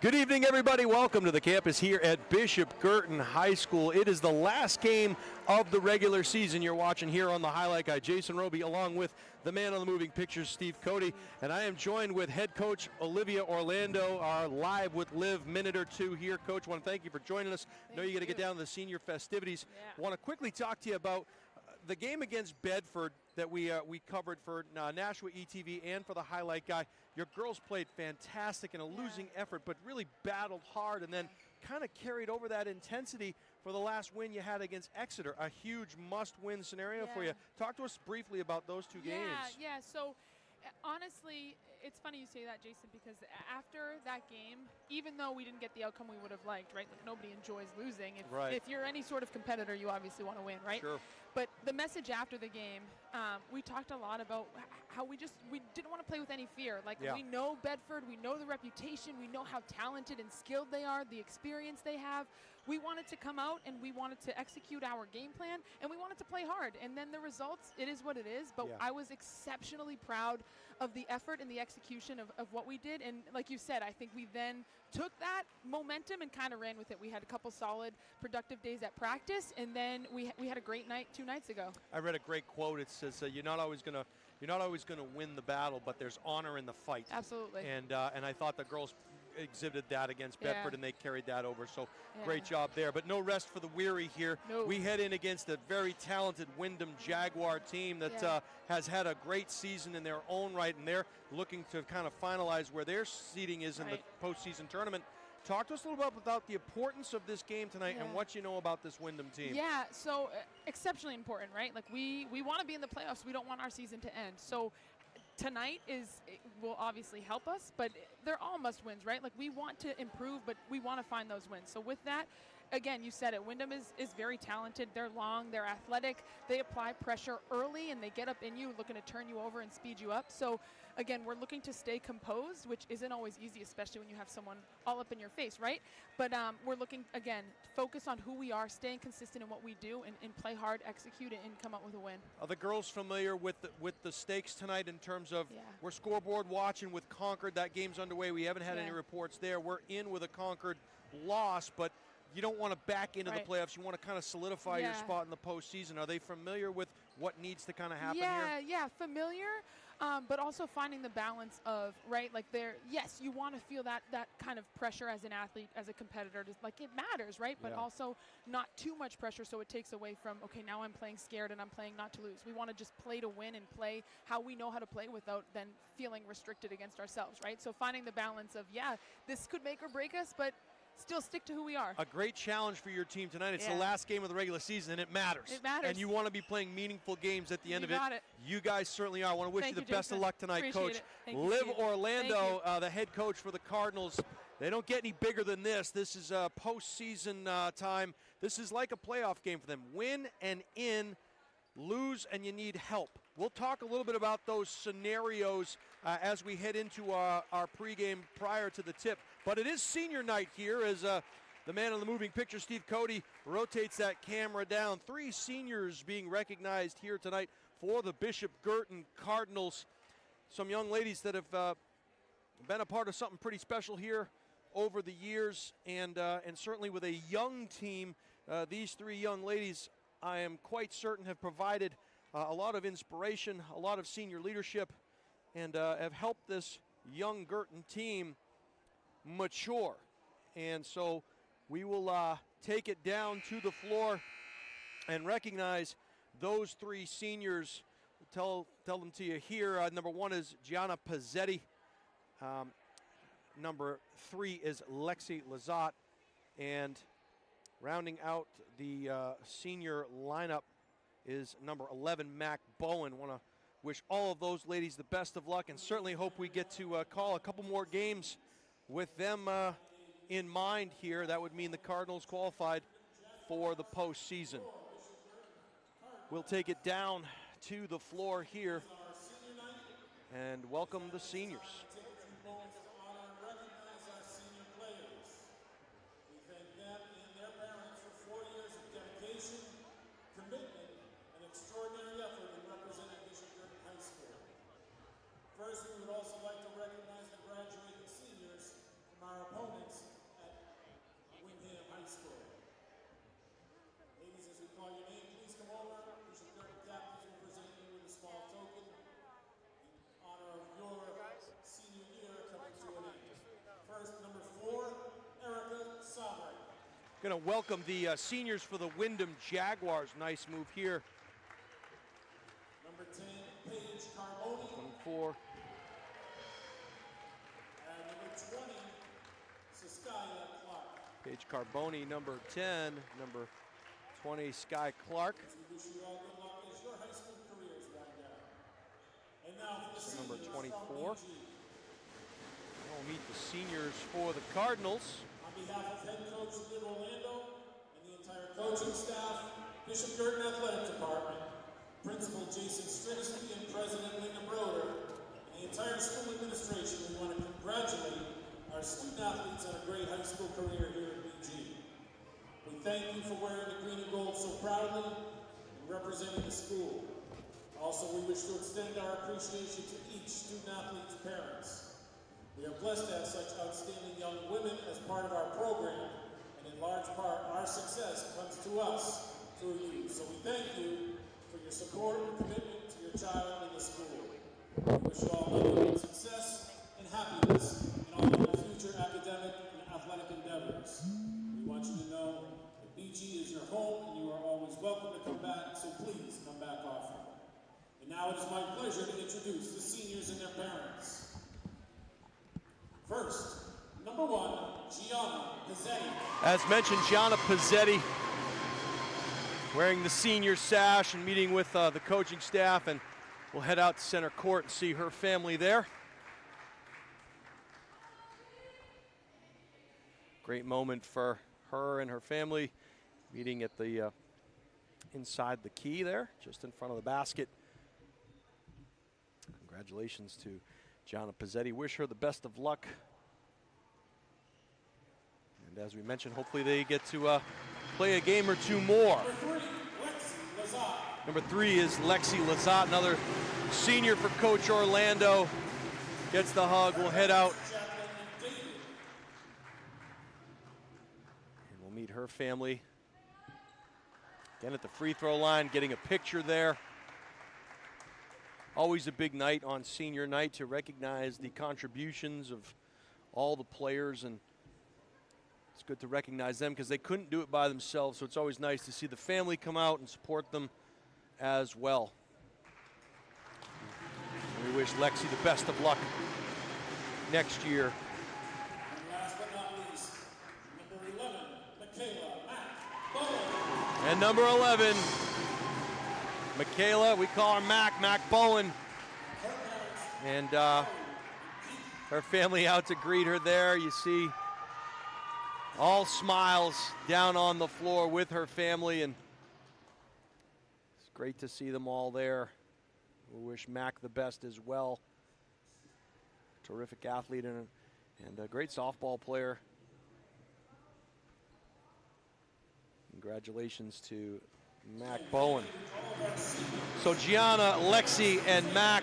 Good evening, everybody. Welcome to the campus here at Bishop Guettin High School. It is the last game of the regular season you're watching here on the Highlight Guy. Jason Roby, along with the man on the moving pictures, Steve Cody. And I am joined with head coach Olivia Orlando, our Live with Liv minute or two here. Coach, want to thank you for joining us. I know you got to get down to the senior festivities. Yeah. Want to quickly talk to you about the game against Bedford that we covered for Nashua ETV and for the Highlight Guy. Your girls played fantastic in a losing effort, but really battled hard and then kind of carried over that intensity for the last win you had against Exeter, a huge must-win scenario for you. Talk to us briefly about those two games. Yeah, so honestly, it's funny you say that, Jason, because after that game, even though we didn't get the outcome we would have liked, right? Like, nobody enjoys losing. If you're any sort of competitor, you obviously want to win, right? Sure. But the message after the game, we talked a lot about how we didn't want to play with any fear. Like, we know Bedford, we know the reputation, we know how talented and skilled they are, the experience they have. We wanted to come out and we wanted to execute our game plan and we wanted to play hard. And then the results, it is what it is. But I was exceptionally proud of the effort and the execution of what we did. And like you said, I think we then took that momentum and kind of ran with it. We had a couple solid, productive days at practice, and then we had a great night 2 nights ago. I read a great quote. It says, "You're not always gonna win the battle, but there's honor in the fight." Absolutely. And I thought the girls exhibited that against Bedford, and they carried that over. So great job there. But no rest for the weary here. No. We head in against a very talented Windham Jaguar team that has had a great season in their own right, and they're looking to kind of finalize where their seeding is in the postseason tournament. Talk to us a little bit about the importance of this game tonight and what you know about this Windham team. Yeah, so exceptionally important, right? Like, we want to be in the playoffs. We don't want our season to end. So tonight will obviously help us, but they're all must wins, right? Like, we want to improve, but we want to find those wins. So with that, again, you said it, Windham is very talented. They're long, they're athletic, they apply pressure early, and they get up in you, looking to turn you over and speed you up. So again, we're looking to stay composed, which isn't always easy, especially when you have someone all up in your face, right? But we're looking, again, focus on who we are, staying consistent in what we do, and play hard, execute it, and come out with a win. Are the girls familiar with the stakes tonight in terms of we're scoreboard watching with Concord? That game's underway. We haven't had any reports there. We're in with a Concord loss, but you don't want to back into the playoffs. You want to kind of solidify your spot in the postseason. Are they familiar with what needs to kind of happen here? Yeah, familiar, but also finding the balance of, right, like yes, you want to feel that kind of pressure as an athlete, as a competitor. Like, it matters, right? But also not too much pressure so it takes away from, okay, now I'm playing scared and I'm playing not to lose. We want to just play to win and play how we know how to play without then feeling restricted against ourselves, right? So finding the balance of, this could make or break us, but still stick to who we are. A great challenge for your team tonight. It's the last game of the regular season, and it matters. It matters. And you want to be playing meaningful games at the end of it. Got it. You guys certainly are. I want to wish you the best of luck tonight, Coach. Liv Orlando, the head coach for the Cardinals. They don't get any bigger than this. This is postseason time. This is like a playoff game for them. Win and in, lose and you need help. We'll talk a little bit about those scenarios as we head into our pregame prior to the tip. But it is senior night here as the man on the moving picture, Steve Cody, rotates that camera down. 3 seniors being recognized here tonight for the Bishop Guettin Cardinals. Some young ladies that have been a part of something pretty special here over the years, and certainly with a young team, these 3 young ladies, I am quite certain, have provided a lot of inspiration, a lot of senior leadership, and have helped this young Guertin team mature. And so we will take it down to the floor and recognize those 3 seniors. Tell them to you here. Number 1 is Gianna Pizzetti. Number 3 is Lexi Lazat. And rounding out the senior lineup is number 11, Mac Bowen. Want to wish all of those ladies the best of luck, and certainly hope we get to call a couple more games with them in mind here. That would mean the Cardinals qualified for the postseason. We'll take it down to the floor here and welcome the seniors. First, we would also like to recognize the graduating seniors from our opponents Going to welcome the seniors for the Windham Jaguars. Nice move here. Number 10, Paige Carboni. 24. And number 20, Siskaya Clark. Paige Carboni, number 10. Number 20, Sky Clark. We wish you all good luck as your high school careers wind down. And now for the seniors Number 24. from BG. We'll meet the seniors for the Cardinals. On behalf of head coach Liv Orlando and the entire coaching staff, Bishop Guettin Athletic Department, Principal Jason Strickson and President Linda Broder, and the entire school administration, we want to congratulate our student athletes on a great high school career here at BG. We thank you for wearing the green and gold so proudly and representing the school. Also, we wish to extend our appreciation to each student athlete's parents. We are blessed to have such outstanding young women as part of our program, and in large part, our success comes to us through you. So we thank you for your support and commitment to your child and the school. We wish you all nothing but success and happiness in all of your future academic and athletic endeavors. We want you to know that BG is your home, and you are always welcome to come back, so please come back often. And now it is my pleasure to introduce the seniors and their parents. First, number 1, Gianna Pizzetti. As mentioned, Gianna Pizzetti wearing the senior sash and meeting with the coaching staff, and we'll head out to center court and see her family there. Great moment for her and her family, meeting at the inside the key there, just in front of the basket. Congratulations to Gianna Pizzetti. Wish her the best of luck. And as we mentioned, hopefully they get to play a game or two more. Number 3 is Lexi Lazat, another senior for Coach Orlando. Gets the hug. We'll head out. And we'll meet her family. Again at the free throw line, getting a picture there. Always a big night on senior night to recognize the contributions of all the players, and it's good to recognize them because they couldn't do it by themselves, so it's always nice to see the family come out and support them as well. We wish Lexi the best of luck next year. And last but not least, number 11, Michaela Mack Bowen. And number 11, Michaela, we call her Mac Bowen. And her family out to greet her there. You see all smiles down on the floor with her family, and it's great to see them all there. We wish Mac the best as well. Terrific athlete and a great softball player. Congratulations to Mac Bowen. So Gianna, Lexi, and Mac,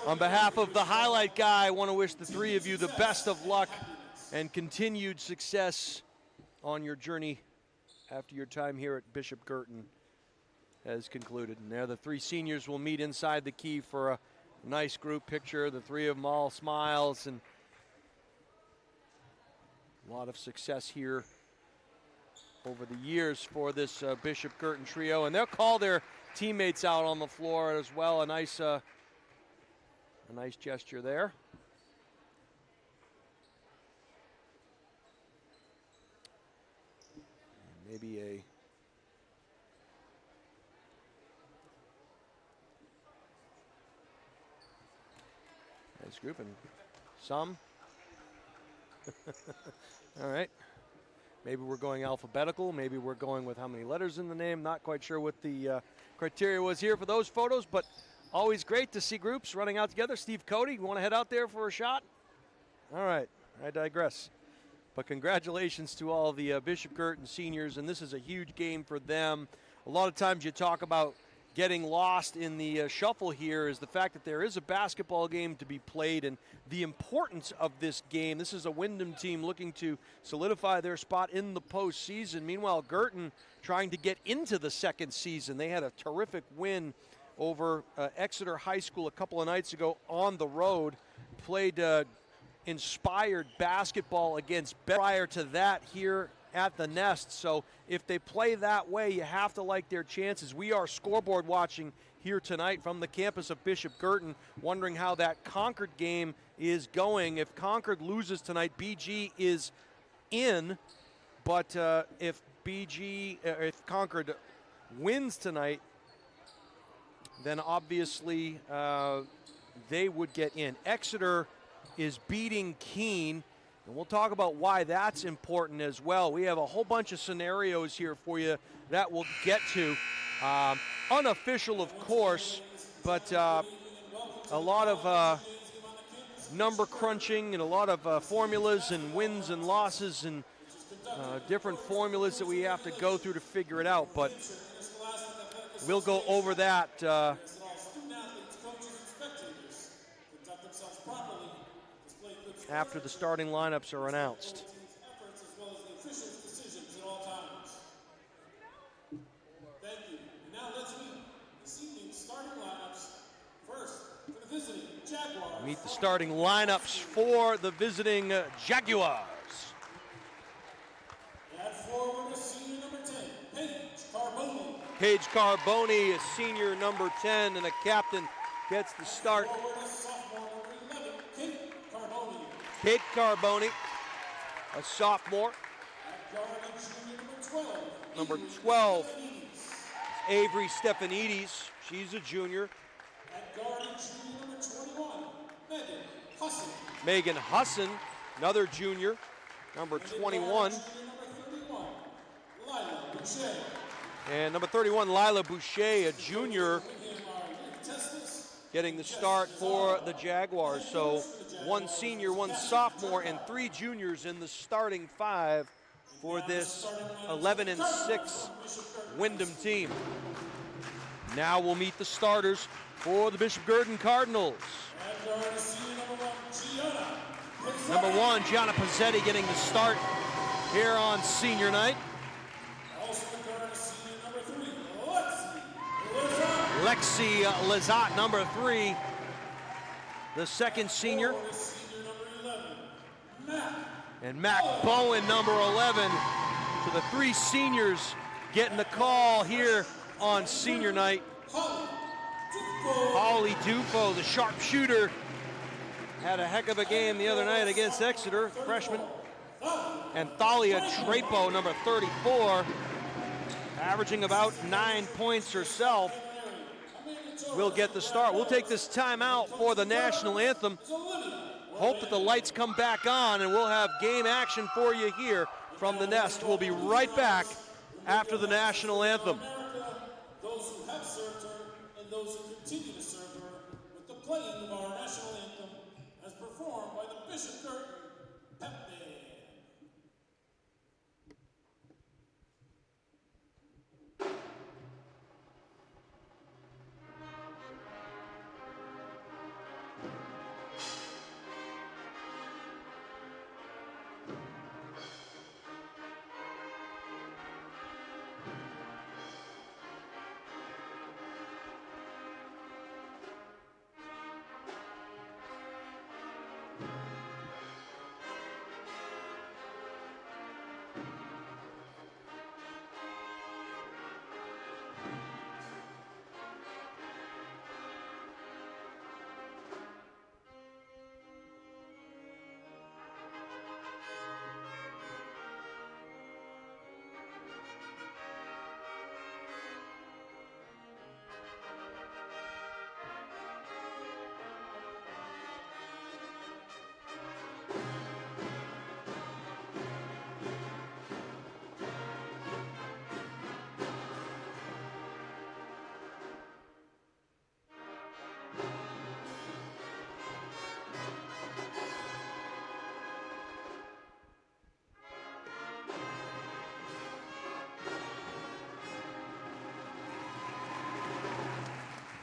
on behalf of the highlight guy, I want to wish the 3 of you the best of luck and continued success on your journey after your time here at Bishop Guettin has concluded. And there the 3 seniors will meet inside the key for a nice group picture. The 3 of them all smiles, and a lot of success here over the years for this Bishop Guettin trio, and they'll call their teammates out on the floor as well. A nice gesture there. And maybe a nice group, and some. All right. Maybe we're going alphabetical. Maybe we're going with how many letters in the name. Not quite sure what the criteria was here for those photos, but always great to see groups running out together. Steve Cody, you want to head out there for a shot? All right, I digress. But congratulations to all the Bishop Guettin seniors, and this is a huge game for them. A lot of times you talk about getting lost in the shuffle here is the fact that there is a basketball game to be played, and the importance of this game. This is a Windham team looking to solidify their spot in the postseason. Meanwhile, Guertin trying to get into the second season. They had a terrific win over Exeter High School a couple of nights ago on the road. Played inspired basketball against prior to that here at the Nest. So if they play that way, you have to like their chances. We are scoreboard watching here tonight from the campus of Bishop Guettin, wondering how that Concord game is going. If Concord loses tonight, BG is in, but if Concord wins tonight, then obviously they would get in. Exeter is beating Keene, and we'll talk about why that's important as well. We have a whole bunch of scenarios here for you that we'll get to. Unofficial, of course, but a lot of number crunching and a lot of formulas and wins and losses and different formulas that we have to go through to figure it out. But we'll go over that after the starting lineups are announced. Meet the starting lineups for the visiting Jaguars. At forward is senior number 10, Paige Carboni. Paige Carboni is senior number 10, and a captain gets the start. Forward is sophomore number 11, Kate Carboni. Kate Carboni, a sophomore. At guard is junior Number 12, Avery Stephanidis. She's a junior. At guard is junior number 21, Megan Husson. Megan Husson, another junior, number 21. And number 31, Lila Boucher, a junior, getting the start for the Jaguars. So one senior, one sophomore, and 3 juniors in the starting 5 for this 11-6 Windham team. Now we'll meet the starters for the Bishop Guettin Cardinals. Number 1, Gianna Pizzetti getting the start here on senior night. Lexi Lazat, number 3, the second senior. And Mac Bowen, number 11. So the 3 seniors getting the call here on senior night. Holly Dufo, the sharpshooter, had a heck of a game the other night against Exeter, freshman. And Thalia Trapo, number 34, averaging about 9 points herself, will get the start. We'll take this timeout for the national anthem. Hope that the lights come back on, and we'll have game action for you here from the Nest. We'll be right back after the national anthem. Those who have served her and those who continue to serve her with the playing of our national anthem as performed by the Bishop Guettin Pep Band.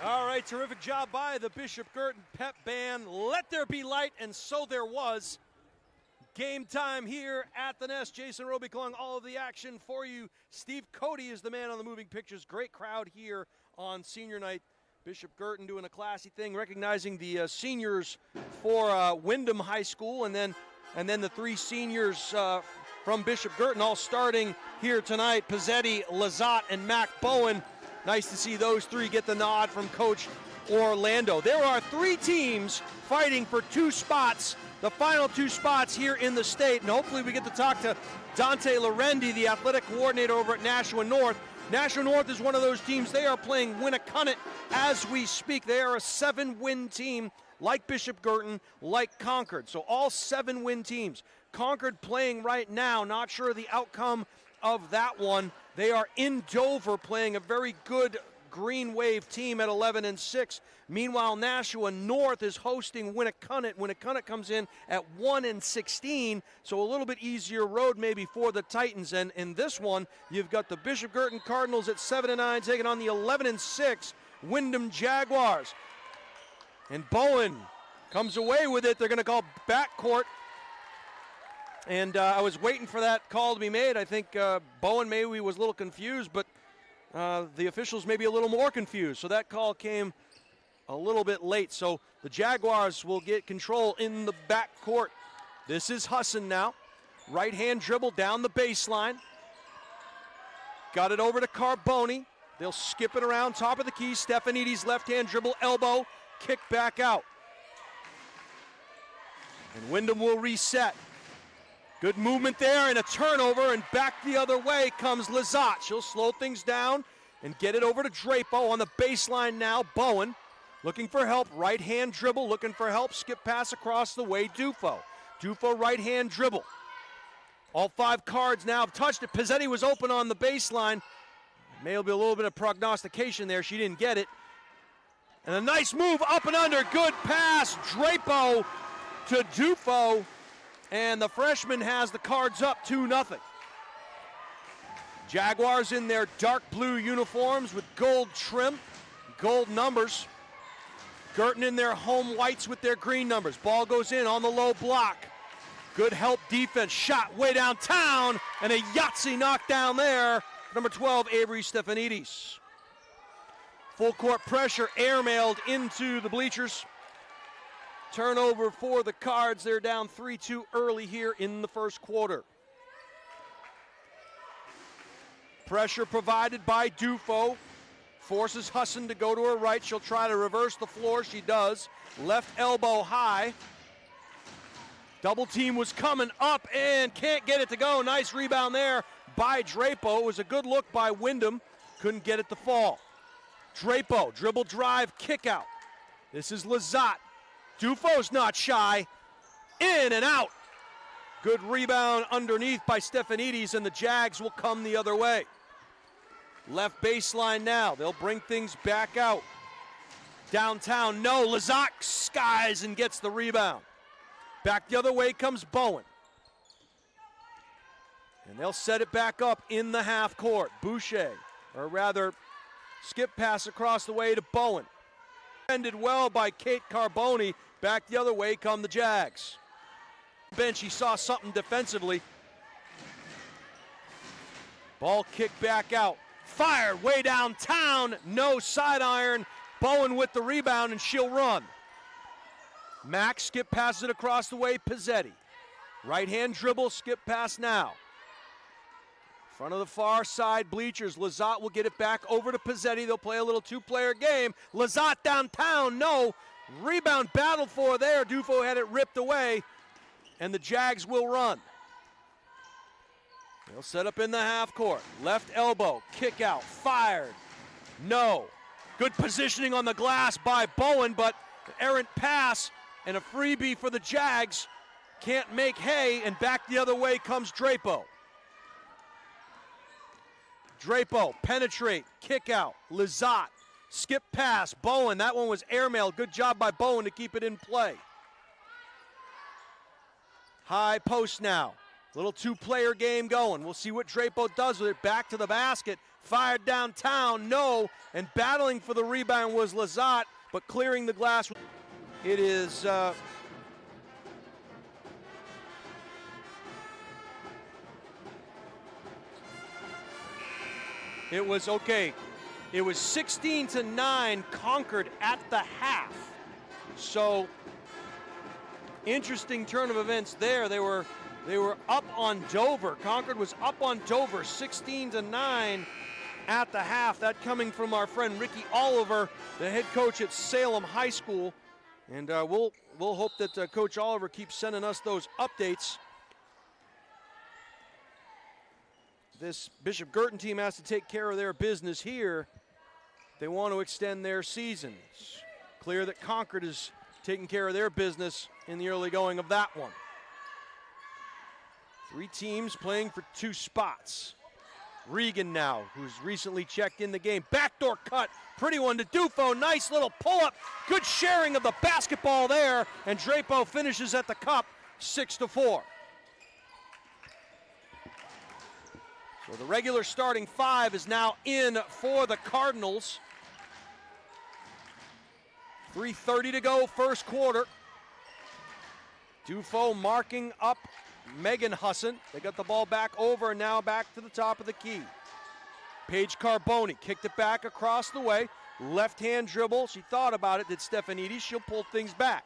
All right, terrific job by the Bishop Guettin Pep Band. Let there be light, and so there was. Game time here at the Nest. Jason Roby calling all of the action for you. Steve Cody is the man on the moving pictures. Great crowd here on senior night. Bishop Guettin doing a classy thing, recognizing the seniors for Windham High School, and then the three seniors from Bishop Guettin all starting here tonight. Pizzetti, Lazat, and Mac Bowen. Nice to see those three get the nod from Coach Orlando. There are three teams fighting for two spots, the final two spots here in the state, and hopefully we get to talk to Dante Lorendi, the athletic coordinator over at Nashua North. Nashua North is one of those teams. They are playing Winnicunnet as we speak. They are a 7-win team like Bishop Guettin, like Concord. So all 7-win teams. Concord playing right now, not sure of the outcome of that one. They are in Dover playing a very good Green Wave team at 11-6. Meanwhile, Nashua North is hosting Winnicunnet. Winnicunnet comes in at 1-16, so a little bit easier road maybe for the Titans. And in this one, you've got the Bishop Guettin Cardinals at 7-9 taking on the 11-6 Windham Jaguars. And Bowen comes away with it. They're going to call backcourt. And I was waiting for that call to be made. I think Bowen maybe was a little confused, but the officials may be a little more confused. So that call came a little bit late. So the Jaguars will get control in the backcourt. This is Husson now. Right hand dribble down the baseline. Got it over to Carboni. They'll skip it around top of the key. Stefanides left hand dribble, elbow, kick back out. And Windham will reset. Good movement there and a turnover, and back the other way comes Lazat. She'll slow things down and get it over to Drapo on the baseline now. Bowen looking for help, right hand dribble, looking for help, skip pass across the way, Dufo. Dufo right hand dribble. All 5 cards now have touched it. Pizzetti was open on the baseline. May be a little bit of prognostication there. She didn't get it. And a nice move up and under. Good pass. Drapo to Dufo. And the freshman has the cards up 2-0. Jaguars in their dark blue uniforms with gold trim, gold numbers. Guertin in their home whites with their green numbers. Ball goes in on the low block. Good help defense. Shot way downtown. And a Yahtzee knockdown there. Number 12, Avery Stefanides. Full court pressure airmailed into the bleachers. Turnover for the Cards. They're down 3-2 early here in the first quarter. Pressure provided by Dufo. Forces Husson to go to her right. She'll try to reverse the floor. She does. Left elbow high. Double team was coming up and can't get it to go. Nice rebound there by Drapo. It was a good look by Windham. Couldn't get it to fall. Drapo, dribble drive, kick out. This is Lazat. Dufo's not shy. In and out. Good rebound underneath by Stefanides, and the Jags will come the other way. Left baseline now. They'll bring things back out. Downtown, no. Lazat skies and gets the rebound. Back the other way comes Bowen. And they'll set it back up in the half court. Boucher, or rather, skip pass across the way to Bowen. Ended well by Kate Carboni. Back the other way come the Jags. Bench, he saw something defensively. Ball kicked back out. Fired way downtown. No side iron. Bowen with the rebound, and she'll run. Max skip passes it across the way. Pizzetti. Right hand dribble, skip pass now. Front of the far side bleachers. Lazat will get it back over to Pizzetti. They'll play a little two-player game. Lazat downtown, no. Rebound battled for there. Dufo had it ripped away, and the Jags will run. They'll set up in the half court. Left elbow, kick out, fired. No. Good positioning on the glass by Bowen, but errant pass and a freebie for the Jags. Can't make hay, and back the other way comes Drapo. Drapo, penetrate, kick out, Lazat, skip pass, Bowen. That one was airmailed. Good job by Bowen to keep it in play. High post now. Little two-player game going. We'll see what Drapo does with it. Back to the basket. Fired downtown, no. And battling for the rebound was Lazat, but clearing the glass. It is it was okay. It was 16-9 Concord at the half. So interesting turn of events there. They were up on Dover. Concord was up on Dover 16-9 at the half. That coming from our friend Ricky Oliver, the head coach at Salem High School. And we'll hope that Coach Oliver keeps sending us those updates. This Bishop Guettin team has to take care of their business here. They want to extend their season. It's clear that Concord is taking care of their business in the early going of that one. 3 teams playing for 2 spots. Regan now, who's recently checked in the game. Backdoor cut, pretty one to Dufo. Nice little pull-up. Good sharing of the basketball there. And Drapo finishes at the cup, 6-4. So the regular starting 5 is now in for the Cardinals. 3:30 to go, first quarter. Dufo marking up Megan Husson. They got the ball back over and now back to the top of the key. Paige Carboni kicked it back across the way. Left-hand dribble. She thought about it, did Stefanidis. She'll pull things back.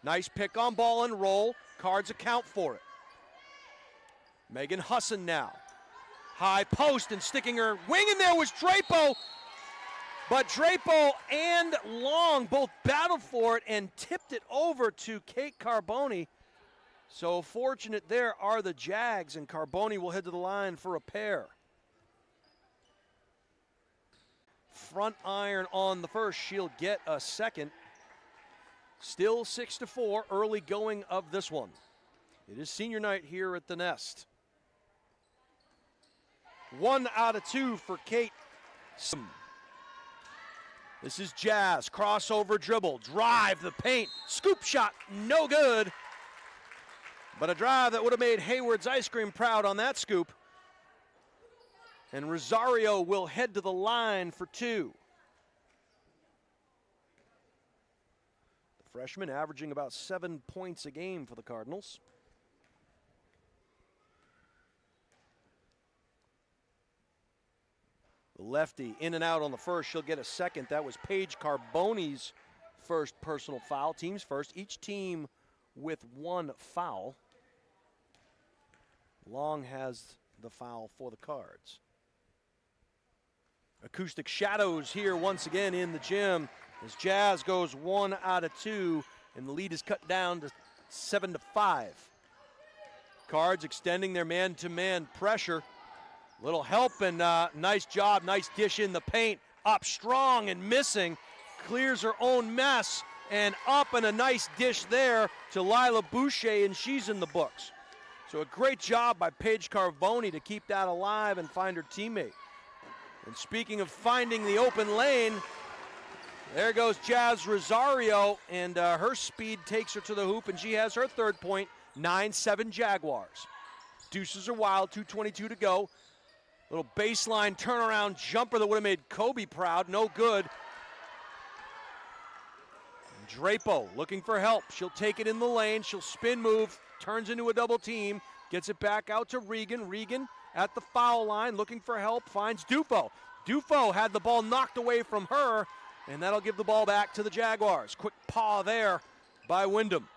Nice pick on ball and roll. Cards account for it. Megan Husson now. High post and sticking her wing in there was Drapo. But Drapo and Long both battled for it and tipped it over to Kate Carboni. So fortunate there are the Jags, and Carboni will head to the line for a pair. Front iron on the first. She'll get a second. Still 6-4, early going of this one. It is senior night here at the Nest. 1 out of 2 for Kate. This is Jazz, crossover dribble, drive the paint, scoop shot, no good. But a drive that would have made Hayward's Ice Cream proud on that scoop. And Rosario will head to the line for 2. The freshman averaging about 7 points a game for the Cardinals. The lefty in and out on the first. She'll get a second. That was Paige Carboni's first personal foul. Teams first. Each team with 1 foul. Long has the foul for the Cards. Acoustic shadows here once again in the gym as Jazz goes 1 out of 2 and the lead is cut down to 7-5. Cards extending their man-to-man pressure. Little help and nice job, nice dish in the paint. Up strong and missing. Clears her own mess and up and a nice dish there to Lila Boucher, and she's in the books. So a great job by Paige Carboni to keep that alive and find her teammate. And speaking of finding the open lane, there goes Jazz Rosario, and her speed takes her to the hoop, and she has her third point, 9-7 Jaguars. Deuces are wild, 2:22 to go. Little baseline turnaround jumper that would have made Kobe proud, no good. Drapo looking for help. She'll take it in the lane. She'll spin move, turns into a double team, gets it back out to Regan. Regan at the foul line looking for help, finds Dufo. Dufo had the ball knocked away from her, and that'll give the ball back to the Jaguars. Quick paw there by Windham.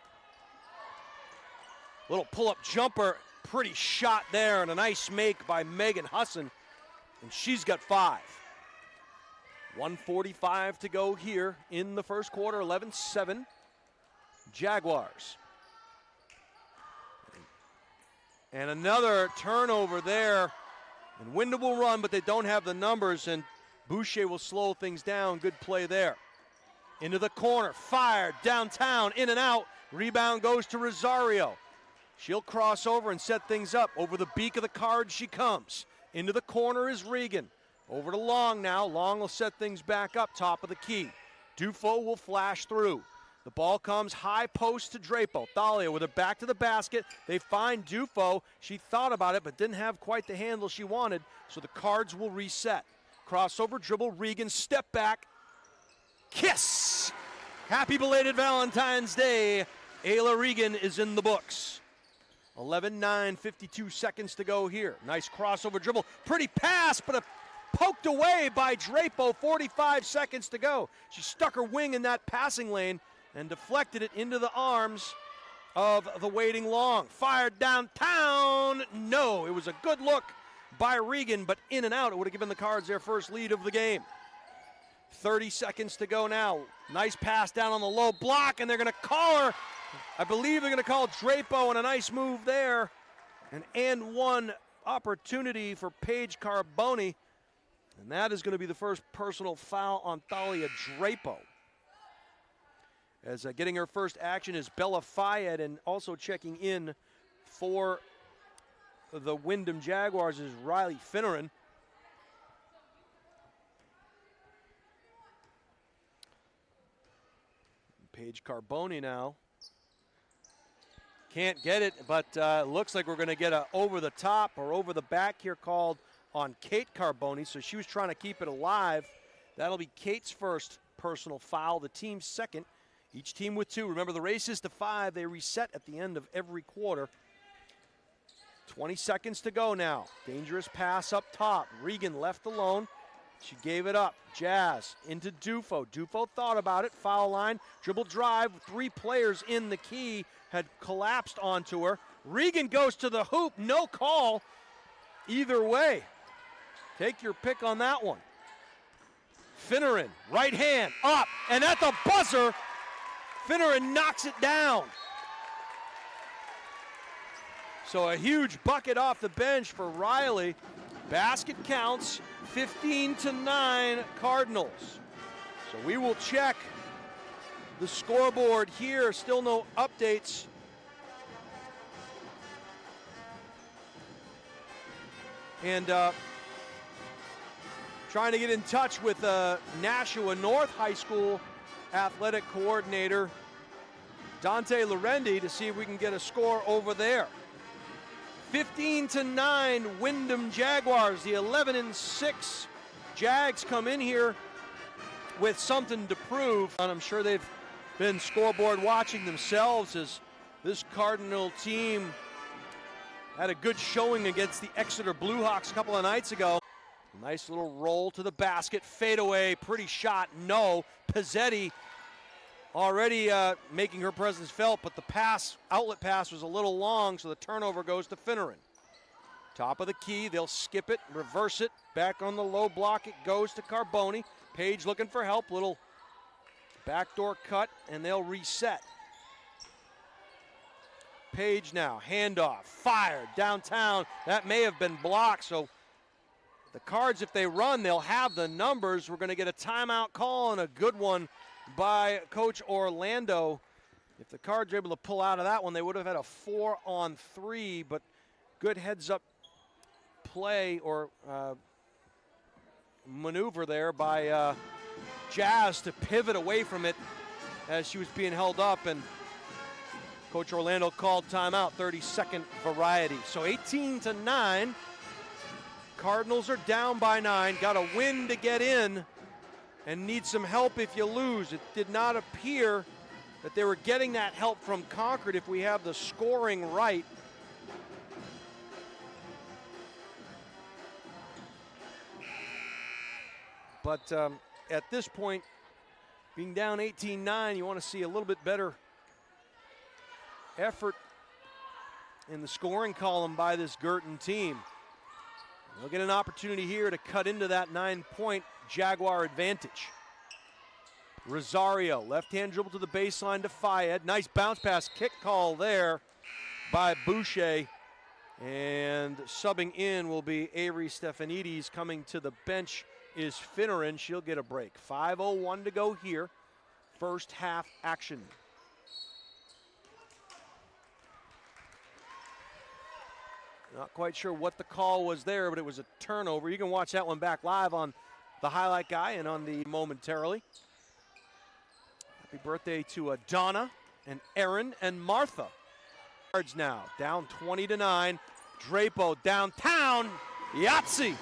Little pull-up jumper, pretty shot there, and a nice make by Megan Husson, and she's got 5. 1:45 to go here in the first quarter, 11-7 Jaguars. And another turnover there, and Windham will run, but they don't have the numbers, and Boucher will slow things down. Good play there. Into the corner, fired, downtown, in and out. Rebound goes to Rosario. She'll cross over and set things up. Over the beak of the Card she comes. Into the corner is Regan. Over to Long now. Long will set things back up, top of the key. Dufo will flash through. The ball comes high post to Drapo. Thalia with her back to the basket. They find Dufo. She thought about it but didn't have quite the handle she wanted, so the Cards will reset. Crossover dribble, Regan, step back. Kiss! Happy belated Valentine's Day. Ayla Regan is in the books. 11-9, 52 seconds to go here. Nice crossover dribble. Pretty pass, but a poked away by Drapo, 45 seconds to go. She stuck her wing in that passing lane and deflected it into the arms of the waiting Long. Fired downtown. No, it was a good look by Regan, but in and out. It would have given the Cards their first lead of the game. 30 seconds to go now. Nice pass down on the low block, and they're going to call her. I believe they're going to call Drapo, and a nice move there. An and one opportunity for Paige Carboni, and that is going to be the first personal foul on Thalia Drapo. As getting her first action is Bella Fayed, and also checking in for the Windham Jaguars is Riley Finneran. Paige Carboni now. Can't get it, but looks like we're going to get a over the top or over the back here called on Kate Carboni. So she was trying to keep it alive. That'll be Kate's first personal foul, the team's second. Each team with 2. Remember, the race is to 5. They reset at the end of every quarter. 20 seconds to go now. Dangerous pass up top. Regan left alone. She gave it up. Jazz into Dufo. Dufo thought about it. Foul line. Dribble drive. 3 players in the key had collapsed onto her. Regan goes to the hoop. No call. Either way. Take your pick on that one. Finneran, right hand, up, and at the buzzer, Finneran knocks it down. So a huge bucket off the bench for Riley. Basket counts, 15-9 Cardinals. So we will check the scoreboard here. Still no updates. And trying to get in touch with Nashua North High School athletic coordinator Dante Lorendi to see if we can get a score over there. 15-9 Windham Jaguars. The 11-6 Jags come in here with something to prove. And I'm sure they've been scoreboard watching themselves as this Cardinal team had a good showing against the Exeter Bluehawks a couple of nights ago. Nice little roll to the basket, fadeaway, pretty shot, no. Pizzetti already making her presence felt, but the pass, outlet pass was a little long, so the turnover goes to Finneran. Top of the key, they'll skip it, reverse it, back on the low block, it goes to Carboni. Paige looking for help, little backdoor cut, and they'll reset. Paige now, handoff, fired, downtown. That may have been blocked, so the Cards, if they run, they'll have the numbers. We're going to get a timeout call and a good one by Coach Orlando. If the Cards are able to pull out of that one, they would have had a 4-on-3, but good heads-up play or maneuver there by Jazz to pivot away from it as she was being held up, and Coach Orlando called timeout, 30-second variety. So 18-9. Cardinals are down by 9, got a win to get in and need some help if you lose. It did not appear that they were getting that help from Concord if we have the scoring right. But at this point, being down 18-9, you want to see a little bit better effort in the scoring column by this Guertin team. They'll get an opportunity here to cut into that 9-point Jaguar advantage. Rosario, left-hand dribble to the baseline to Fayed. Nice bounce pass, kick call there by Boucher. And subbing in will be Avery Stephanidis. Coming to the bench is Finneran. She'll get a break. 5:01 to go here. First half action. Not quite sure what the call was there, but it was a turnover. You can watch that one back live on the highlight guy and on the momentarily. Happy birthday to Donna and Aaron and Martha. Cards now down 20-9. Drapo downtown. Yahtzee.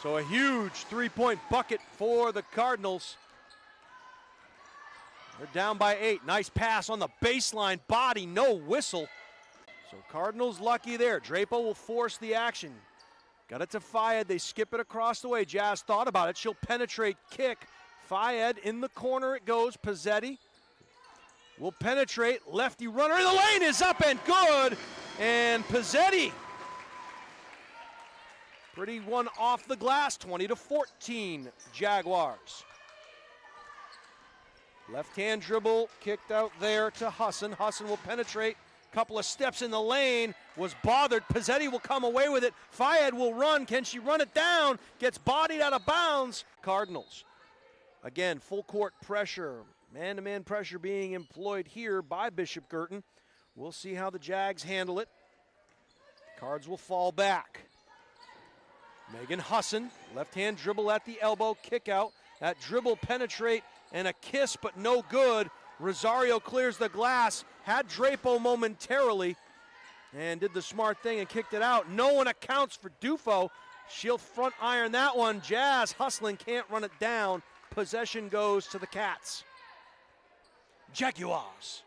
So a huge three-point bucket for the Cardinals. They're down by 8. Nice pass on the baseline. Body, no whistle. So Cardinals lucky there. Drapo will force the action. Got it to Fayed. They skip it across the way. Jazz thought about it. She'll penetrate, kick. Fayed in the corner it goes. Pizzetti will penetrate. Lefty runner in the lane is up and good. And Pizzetti. Pretty one off the glass. 20-14 Jaguars. Left-hand dribble kicked out there to Hassan. Hassan will penetrate. Couple of steps in the lane, was bothered. Pizzetti will come away with it. Fayed will run. Can she run it down? Gets bodied out of bounds. Cardinals. Again, full court pressure. Man-to-man pressure being employed here by Bishop Guettin. We'll see how the Jags handle it. Cards will fall back. Megan Hassan, left-hand dribble at the elbow, kick out. That dribble penetrate and a kiss, but no good. Rosario clears the glass, had Drapo momentarily, and did the smart thing and kicked it out. No one accounts for Dufo. She'll front iron that one. Jazz hustling, can't run it down. Possession goes to the Cats. Jaguars.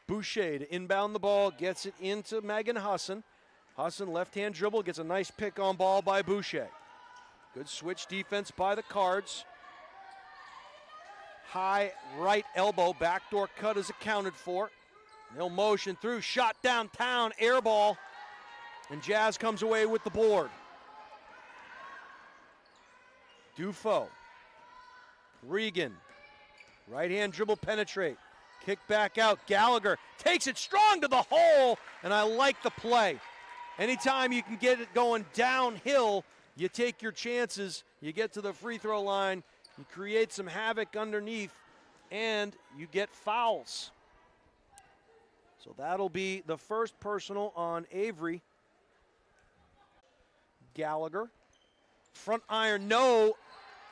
Boucher to inbound the ball, gets it into Megan Hassan. Hassan left-hand dribble, gets a nice pick on ball by Boucher. Good switch defense by the Cards. High right elbow, backdoor cut is accounted for. No motion through, shot downtown, air ball, and Jazz comes away with the board. Dufo, Regan, right-hand dribble penetrate, kick back out, Gallagher takes it strong to the hole, and I like the play. Anytime you can get it going downhill, you take your chances, you get to the free throw line, you create some havoc underneath, and you get fouls. So that'll be the first personal on Avery. Gallagher, front iron, no,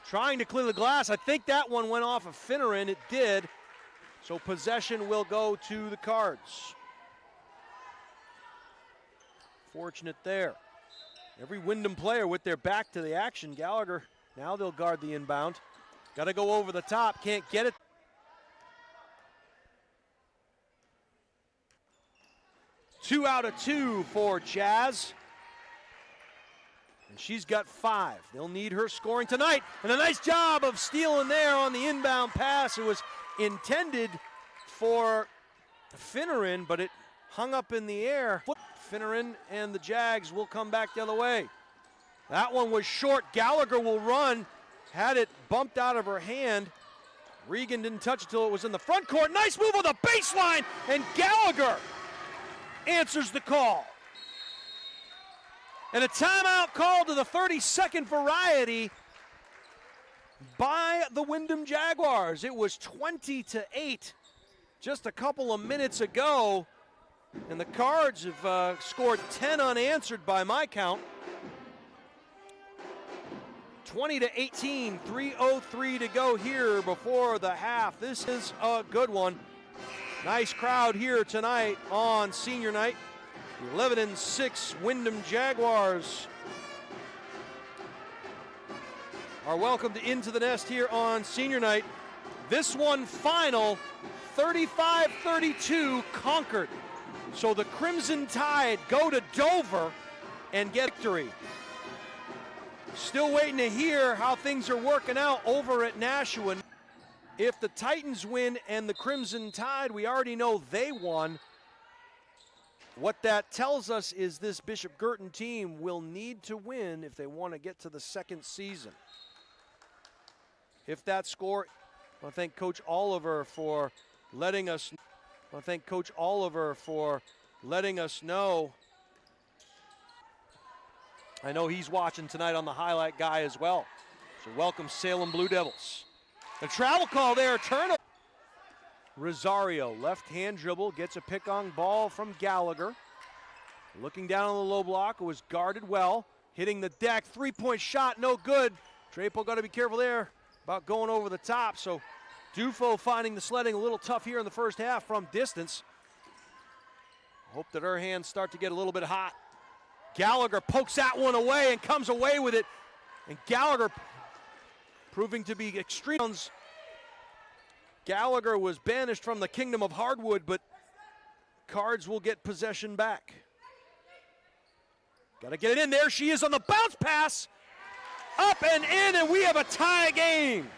trying to clear the glass. I think that one went off of Finneran, it did. So possession will go to the Cards. Fortunate there. Every Windham player with their back to the action. Gallagher, now they'll guard the inbound. Got to go over the top, can't get it. Two out of two for Jazz. And she's got 5. They'll need her scoring tonight. And a nice job of stealing there on the inbound pass. It was intended for Finneran, but it hung up in the air. Finneran and the Jags will come back the other way. That one was short. Gallagher will run. Had it bumped out of her hand. Regan didn't touch it till it was in the front court. Nice move on the baseline, and Gallagher answers the call. And a timeout call to the 32nd variety by the Windham Jaguars. It was 20-8 just a couple of minutes ago. And the Cards have scored 10 unanswered by my count. 20-18, 3:03 to go here before the half. This is a good one. Nice crowd here tonight on senior night. 11-6 Windham Jaguars are welcomed into the nest here on senior night. This one final, 35-32 Concord. So the Crimson Tide go to Dover and get victory. Still waiting to hear how things are working out over at Nashua. If the Titans win and the Crimson Tide, we already know they won. What that tells us is this Bishop Guettin team will need to win if they want to get to the second season. If that score, I want to thank Coach Oliver for letting us know. I know he's watching tonight on the highlight guy as well. So welcome Salem Blue Devils. The travel call there, turnover. Rosario, left-hand dribble, gets a pick-on ball from Gallagher. Looking down on the low block, it was guarded well. Hitting the deck, three-point shot, no good. Drapo got to be careful there about going over the top. So Dufo finding the sledding a little tough here in the first half from distance. Hope that her hands start to get a little bit hot. Gallagher pokes that one away and comes away with it. And Gallagher proving to be extreme. Gallagher was banished from the Kingdom of Hardwood, but Cards will get possession back. Got to get it in. There she is on the bounce pass. Up and in, and we have a tie game.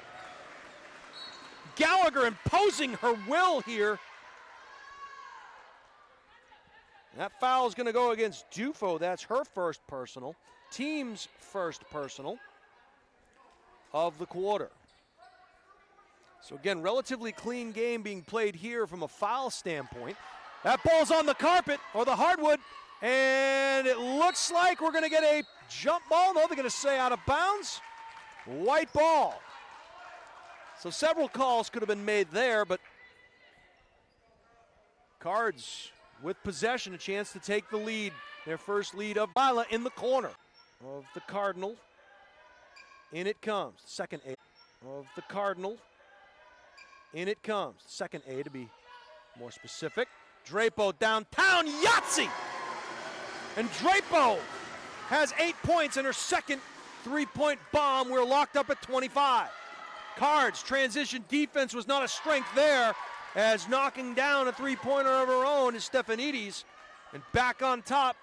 Gallagher imposing her will here. That foul is going to go against Dufo. That's her first personal. Team's first personal of the quarter. So again, relatively clean game being played here from a foul standpoint. That ball's on the carpet or the hardwood, and it looks like we're going to get a jump ball. No, they're going to say out of bounds. White ball. So several calls could have been made there, but Cards with possession, a chance to take the lead. Their first lead of Vila in the corner of the Cardinal. In it comes, second A of the Cardinal. In it comes, second A to be more specific. Drapo downtown, Yahtzee! And Drapo has 8 points in her second three-point bomb. We're locked up at 25. Cards, transition defense was not a strength there, as knocking down a three-pointer of her own is Stephanides. And back on top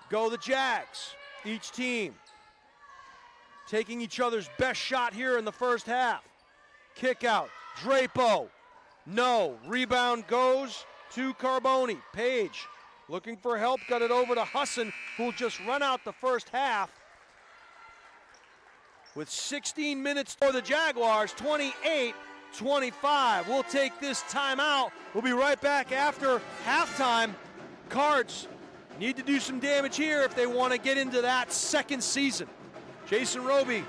go the Jags. Each team taking each other's best shot here in the first half. Kick out, Drapo, no. Rebound goes to Carboni. Page looking for help, got it over to Husson, who'll just run out the first half. With 16 minutes for the Jaguars, 28-25. We'll take this timeout. We'll be right back after halftime. Cards need to do some damage here if they want to get into that second season. Jason Roby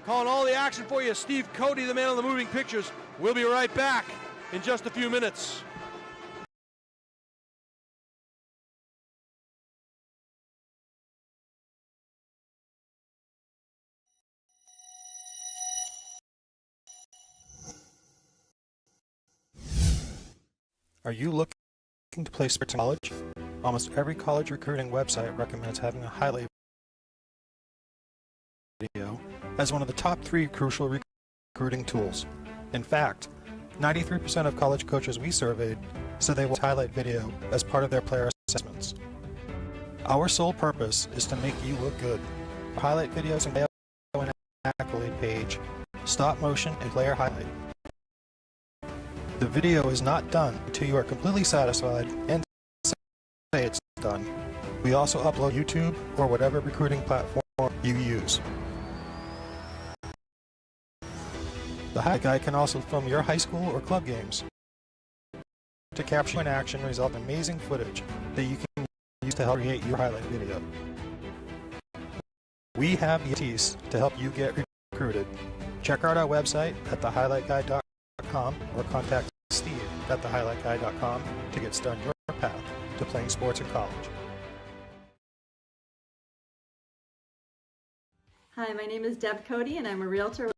calling all the action for you. Steve Cody, the man on the moving pictures. We'll be right back in just a few minutes. Are you looking to play sports in college? Almost every college recruiting website recommends having a highlight video as one of the top 3 crucial recruiting tools. In fact, 93% of college coaches we surveyed said they will highlight video as part of their player assessments. Our sole purpose is to make you look good. Highlight videos and accolade page, stop motion, and player highlight. The video is not done until you are completely satisfied and say it's done. We also upload YouTube or whatever recruiting platform you use. The highlight guy can also film your high school or club games to capture in action, result in amazing footage that you can use to help create your highlight video. We have the expertise to help you get recruited. Check out our website at thehighlightguy.com or contact Steve at thehighlightguy.com to get started on your path to playing sports in college. Hi, my name is Deb Cody, and I'm a realtor with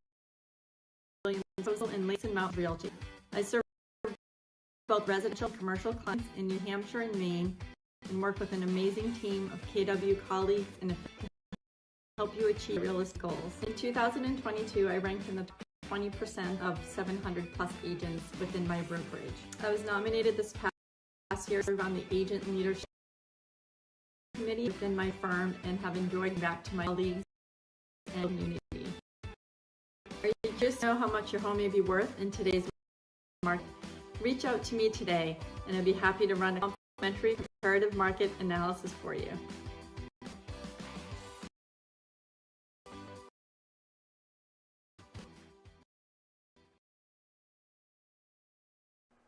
Williams and Mason Mount Realty. I serve both residential and commercial clients in New Hampshire and Maine, and work with an amazing team of KW colleagues and help you achieve realistic goals. In 2022, I ranked in the 20% of 700 plus agents within my brokerage. I was nominated this past year to serve on the agent leadership committee within my firm and have enjoyed back to my colleagues and community. Are you curious to know how much your home may be worth in today's market? Reach out to me today and I'd be happy to run a complimentary comparative market analysis for you.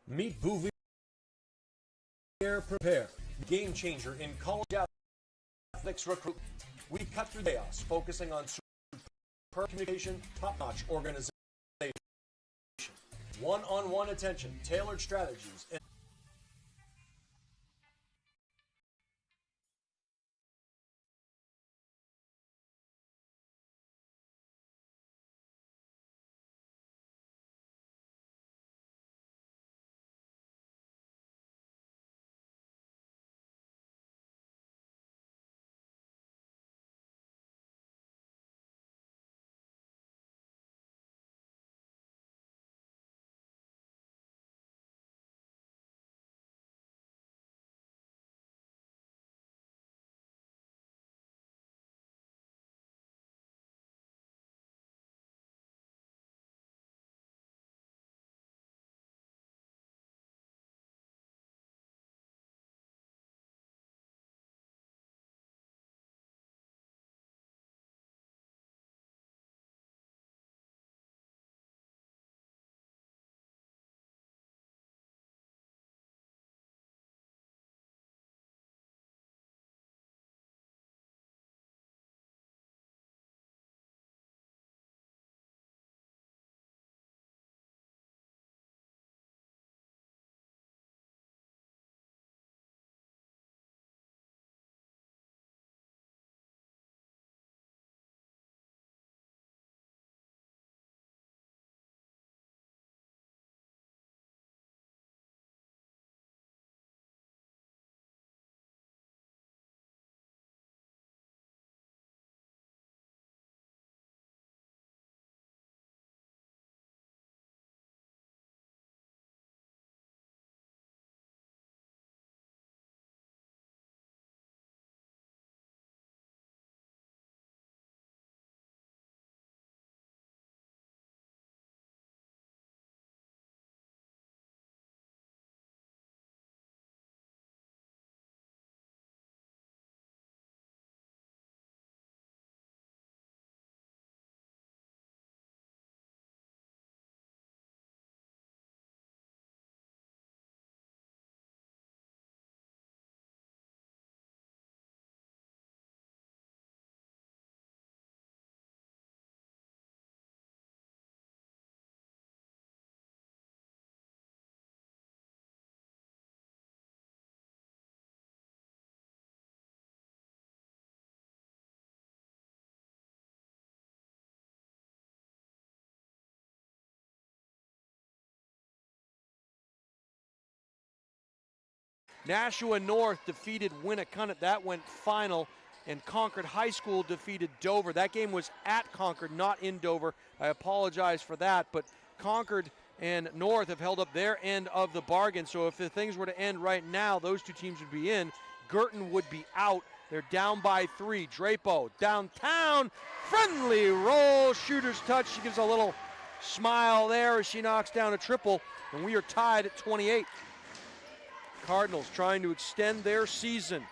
Meet Bouvier Prepare, game changer in college athletics recruitment. We cut through chaos, focusing on superb communication, top-notch organization, one-on-one attention, tailored strategies, and Nashua North defeated Winnicott. That went final. And Concord High School defeated Dover. That game was at Concord, not in Dover. I apologize for that, but Concord and North have held up their end of the bargain. So if the things were to end right now, those two teams would be in. Guertin would be out. They're down by 3. Drapo downtown, friendly roll, shooter's touch. She gives a little smile there as she knocks down a triple, and we are tied at 28. Cardinals trying to extend their season.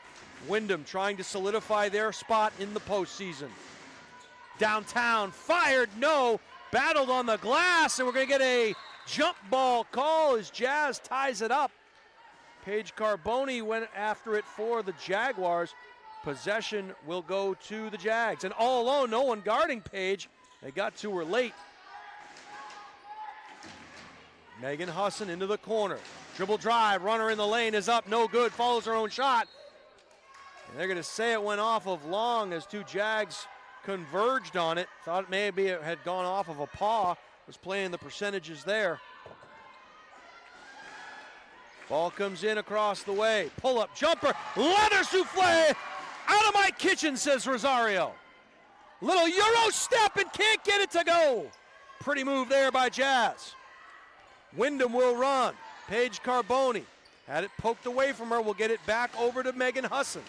Windham trying to solidify their spot in the postseason. Downtown, fired, no. Battled on the glass, and we're going to get a jump ball call as Jazz ties it up. Paige Carboni went after it for the Jaguars. Possession will go to the Jags. And all alone, no one guarding Paige. They got to her late. Megan Husson into the corner. Dribble drive, runner in the lane is up, no good, follows her own shot. And they're going to say it went off of Long as two Jags converged on it. Thought maybe it had gone off of a paw. Was playing the percentages there. Ball comes in across the way. Pull up jumper. Leather souffle. Out of my kitchen, says Rosario. Little Euro step and can't get it to go. Pretty move there by Jazz. Windham will run. Paige Carboni had it poked away from her. We'll get it back over to Megan Husson.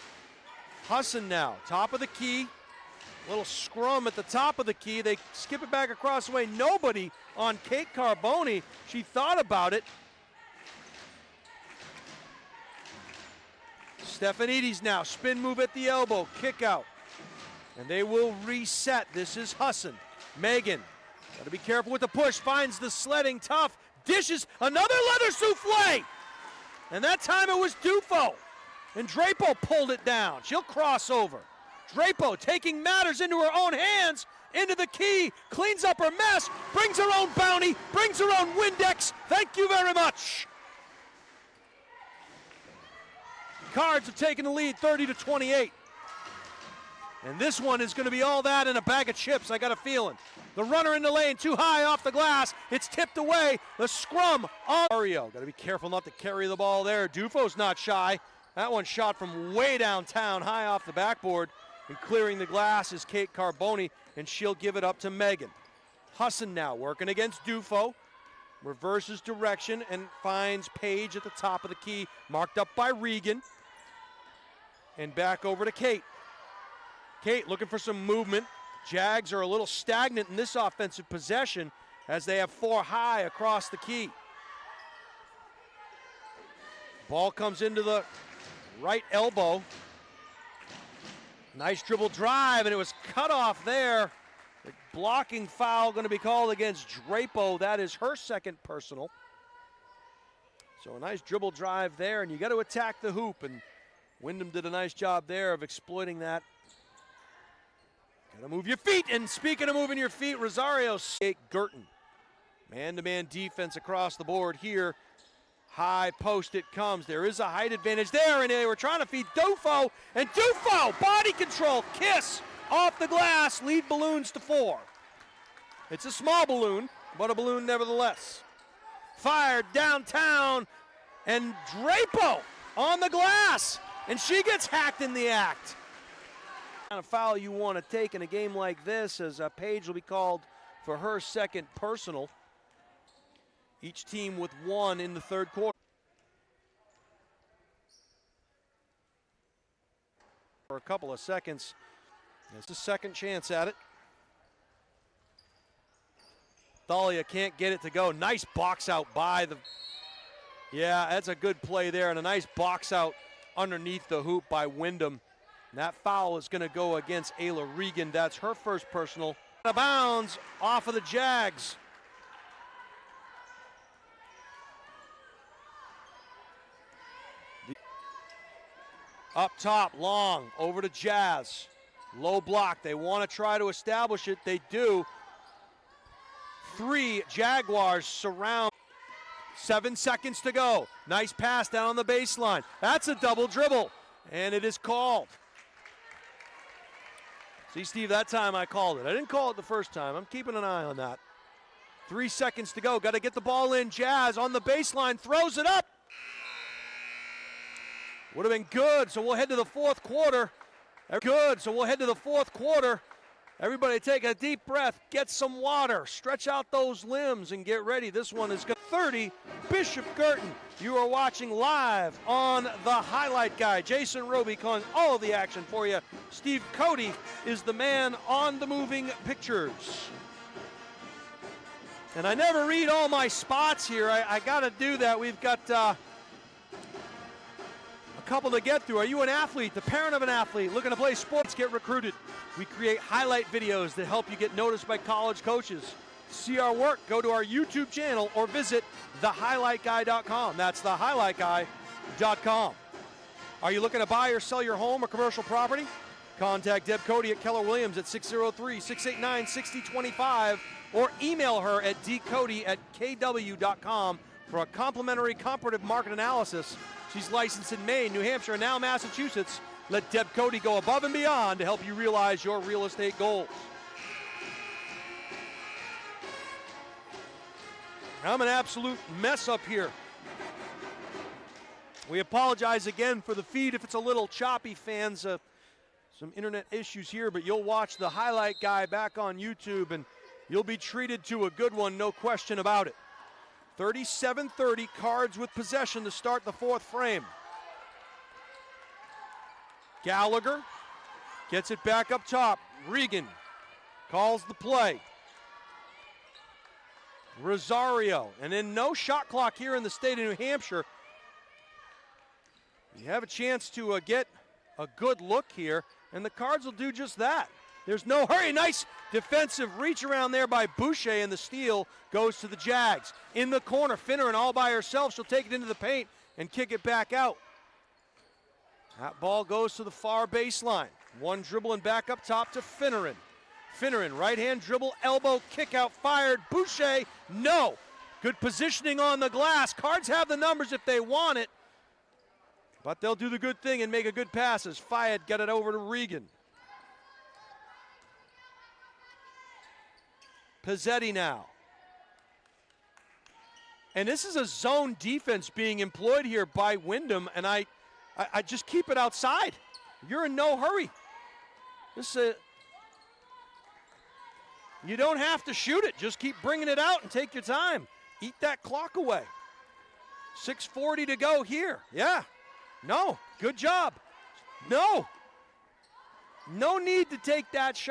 Husson now, top of the key. Little scrum at the top of the key. They skip it back across the way. Nobody on Kate Carboni. She thought about it. Stephanidis now, spin move at the elbow, kick out. And they will reset. This is Husson. Megan, got to be careful with the push, finds the sledding tough, dishes another leather souffle. And that time it was Dufo. And Drapo pulled it down. She'll cross over. Drapo taking matters into her own hands, into the key, cleans up her mess, brings her own bounty, brings her own Windex. Thank you very much. Cards have taken the lead 30-28. And this one is going to be all that in a bag of chips, I got a feeling. The runner in the lane, too high off the glass. It's tipped away. The scrum on Mario. Got to be careful not to carry the ball there. Dufo's not shy. That one shot from way downtown, high off the backboard. And clearing the glass is Kate Carboni, and she'll give it up to Megan. Husson now working against Dufo. Reverses direction and finds Paige at the top of the key, marked up by Regan. And back over to Kate. Kate looking for some movement. Jags are a little stagnant in this offensive possession as they have 4 high across the key. Ball comes into the right elbow. Nice dribble drive, and it was cut off there. The blocking foul going to be called against Drapo. That is her second personal. So a nice dribble drive there, and you got to attack the hoop, and Windham did a nice job there of exploiting that. Got to move your feet, and speaking of moving your feet, Rosario Guertin. Man-to-man defense across the board here. High post it comes. There is a height advantage there, and they were trying to feed Dufo, and Dufo, body control, kiss, off the glass, lead balloons to 4. It's a small balloon, but a balloon nevertheless. Fired downtown, and Drapo on the glass, and she gets hacked in the act. What kind of foul you want to take in a game like this, as Paige will be called for her second personal. Each team with 1 in the third quarter. For a couple of seconds. It's a second chance at it. Thalia can't get it to go. Nice box out by the... Yeah, that's a good play there, and a nice box out underneath the hoop by Windham. And that foul is going to go against Ayla Regan. That's her first personal. Out of bounds off of the Jags. Up top, Long, over to Jazz. Low block, they want to try to establish it, they do. 3 Jaguars surround. 7 seconds to go. Nice pass down on the baseline. That's a double dribble, and it is called. See, Steve, that time I called it. I didn't call it the first time. I'm keeping an eye on that. 3 seconds to go. Got to get the ball in. Jazz on the baseline, throws it up. Would have been good, so we'll head to the fourth quarter. Good, so we'll head to the fourth quarter. Everybody take a deep breath, get some water, stretch out those limbs, and get ready. This one is 30, Bishop Guettin. You are watching live on the Highlight Guy. Jason Roby calling all of the action for you. Steve Cody is the man on the moving pictures. And I never read all my spots here. I got to do that. We've got a couple to get through. Are you an athlete, the parent of an athlete, looking to play sports, get recruited? We create highlight videos that help you get noticed by college coaches. See our work, go to our YouTube channel or visit thehighlightguy.com. That's thehighlightguy.com. Are you looking to buy or sell your home or commercial property? Contact Deb Cody at Keller Williams at 603-689-6025 or email her at dcody@kw.com for a complimentary comparative market analysis. She's licensed in Maine, New Hampshire, and now Massachusetts. Let Deb Cody go above and beyond to help you realize your real estate goals. I'm an absolute mess up here. We apologize again for the feed if it's a little choppy, fans. Some internet issues here, but you'll watch the Highlight Guy back on YouTube, and you'll be treated to a good one, no question about it. 37-30, Cards with possession to start the fourth frame. Gallagher gets it back up top. Regan calls the play. Rosario, and then no shot clock here in the state of New Hampshire. You have a chance to get a good look here, and the Cards will do just that. There's no hurry. Nice defensive reach around there by Boucher, and the steal goes to the Jags. In the corner, Finneran all by herself. She'll take it into the paint and kick it back out. That ball goes to the far baseline. One dribble and back up top to Finneran. Finneran, right-hand dribble, elbow, kick out, fired. Boucher, no. Good positioning on the glass. Cards have the numbers if they want it, but they'll do the good thing and make a good pass as Fayed got it over to Regan. Pizzetti now. And this is a zone defense being employed here by Windham, and I just keep it outside. You're in no hurry. You don't have to shoot it. Just keep bringing it out and take your time. Eat that clock away. 6:40 to go here. Yeah. No. Good job. No. No need to take that shot.